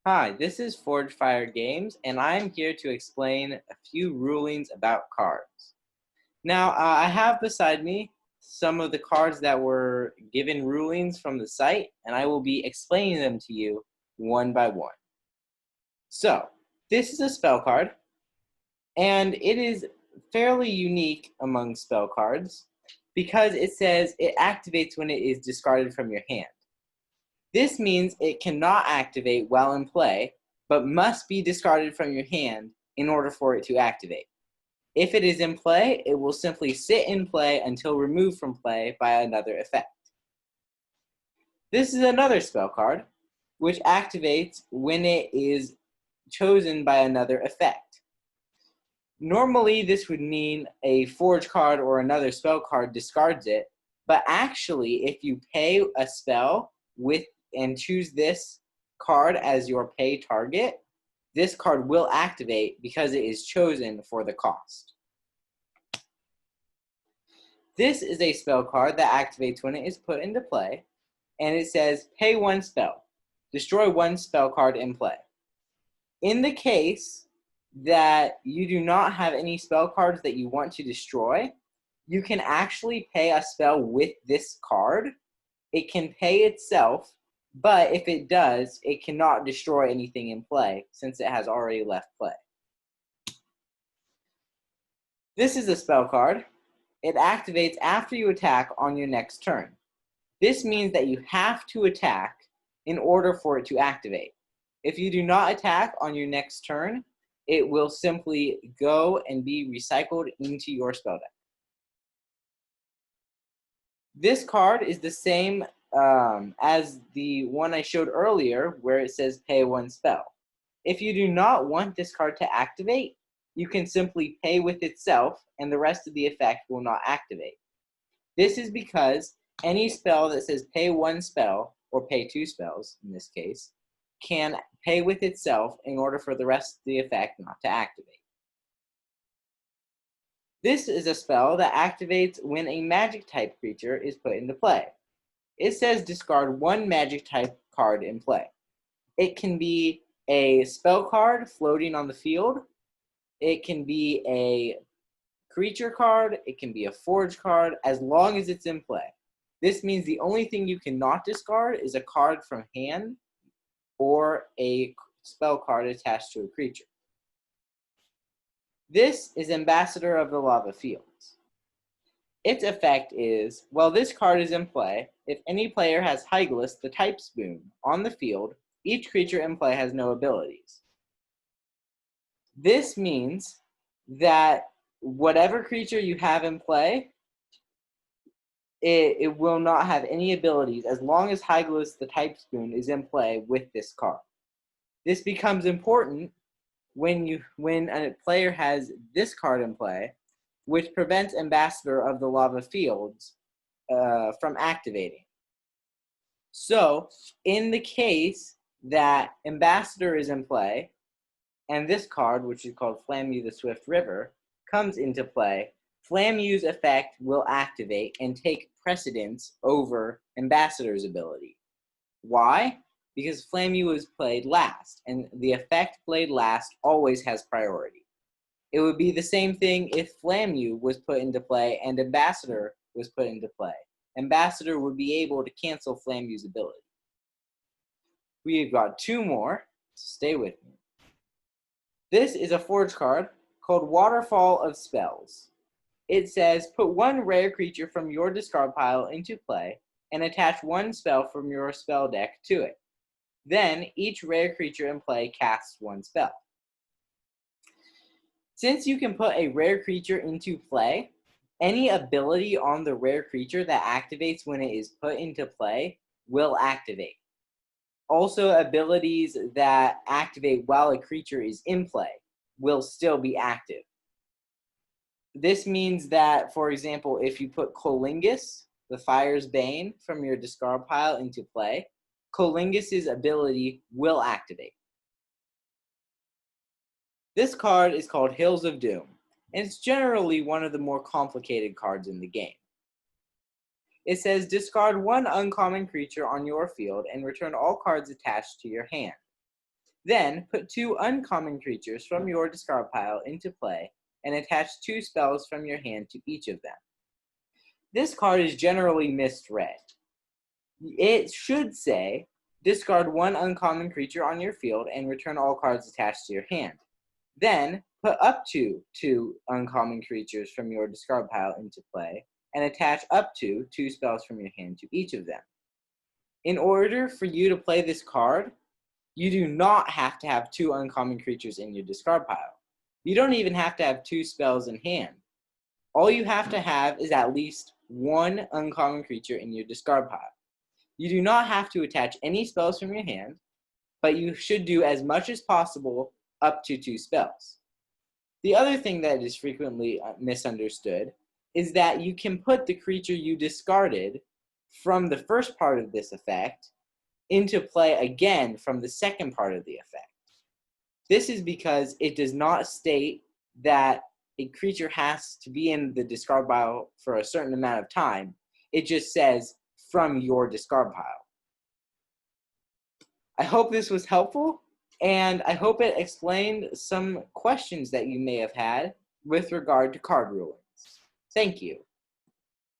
Hi, this is Forge Fire Games, and I'm here to explain a few rulings about cards. Now, I have beside me some of the cards that were given rulings from the site, and I will be explaining them to you one by one. So, this is a spell card, and it is fairly unique among spell cards because it says it activates when it is discarded from your hand. This means it cannot activate while in play, but must be discarded from your hand in order for it to activate. If it is in play, it will simply sit in play until removed from play by another effect. This is another spell card, which activates when it is chosen by another effect. Normally, this would mean a forge card or another spell card discards it, but actually, if you pay a spell with and choose this card as your pay target, this card will activate because it is chosen for the cost. This is a spell card that activates when it is put into play, and it says pay one spell, destroy one spell card in play. In the case that you do not have any spell cards that you want to destroy, you can actually pay a spell with this card. It can pay itself, but if it does, it cannot destroy anything in play since it has already left play. This is a spell card. It activates after you attack on your next turn. This means that you have to attack in order for it to activate. If you do not attack on your next turn, it will simply go and be recycled into your spell deck. This card is the same as the one I showed earlier where it says pay one spell. If you do not want this card to activate, you can simply pay with itself and the rest of the effect will not activate. This is because any spell that says pay one spell, or pay two spells in this case, can pay with itself in order for the rest of the effect not to activate. This is a spell that activates when a magic type creature is put into play. It says discard one magic type card in play. It can be a spell card floating on the field. It can be a creature card. It can be a forge card, as long as it's in play. This means the only thing you cannot discard is a card from hand or a spell card attached to a creature. This is Ambassador of the Lava Fields. Its effect is, while this card is in play, if any player has Hygelus, the type spoon, on the field, each creature in play has no abilities. This means that whatever creature you have in play, it will not have any abilities as long as Hygelus, the type spoon, is in play with this card. This becomes important when a player has this card in play, which prevents Ambassador of the Lava Fields from activating. So, in the case that Ambassador is in play, and this card, which is called Flamew the Swift River, comes into play, Flamew's effect will activate and take precedence over Ambassador's ability. Why? Because Flamew was played last, and the effect played last always has priority. It would be the same thing if Flamew was put into play and Ambassador was put into play. Ambassador would be able to cancel Flamew's ability. We've got two more, so stay with me. This is a forge card called Waterfall of Spells. It says, put one rare creature from your discard pile into play and attach one spell from your spell deck to it. Then each rare creature in play casts one spell. Since you can put a rare creature into play, any ability on the rare creature that activates when it is put into play will activate. Also, abilities that activate while a creature is in play will still be active. This means that, for example, if you put Colingus, the Fire's Bane, from your discard pile into play, Colingus's ability will activate. This card is called Hills of Doom, and it's generally one of the more complicated cards in the game. It says discard one uncommon creature on your field and return all cards attached to your hand. Then, put 2 uncommon creatures from your discard pile into play and attach 2 spells from your hand to each of them. This card is generally misread. It should say, discard 1 uncommon creature on your field and return all cards attached to your hand. Then, put up to 2 uncommon creatures from your discard pile into play and attach up to 2 spells from your hand to each of them. In order for you to play this card, you do not have to have 2 uncommon creatures in your discard pile. You don't even have to have 2 spells in hand. All you have to have is at least 1 uncommon creature in your discard pile. You do not have to attach any spells from your hand, but you should do as much as possible up to 2 spells. The other thing that is frequently misunderstood is that you can put the creature you discarded from the first part of this effect into play again from the second part of the effect. This is because it does not state that a creature has to be in the discard pile for a certain amount of time. It just says from your discard pile. I hope this was helpful, and I hope it explained some questions that you may have had with regard to card rulings. Thank you.